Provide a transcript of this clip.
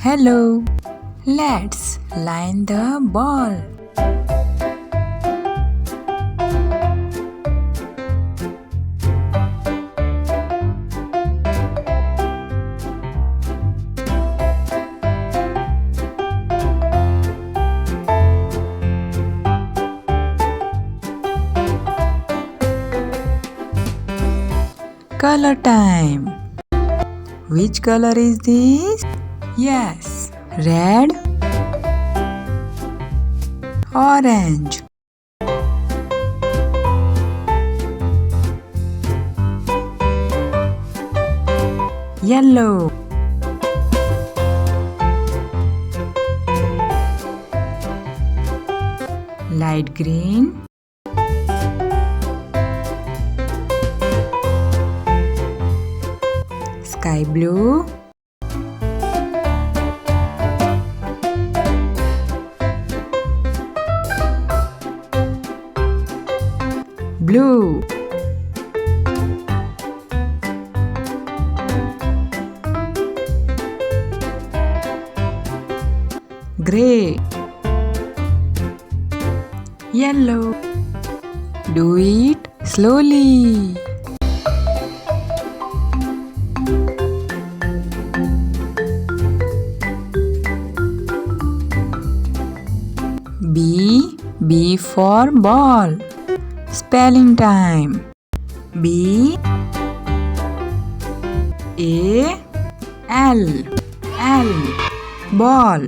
Hello. Let's line the ball. Color time. Which color is this? Yes, red, orange, yellow, light green, sky blue, blue, gray, yellow. Do it slowly. B for ball. Spelling time. B A L ball.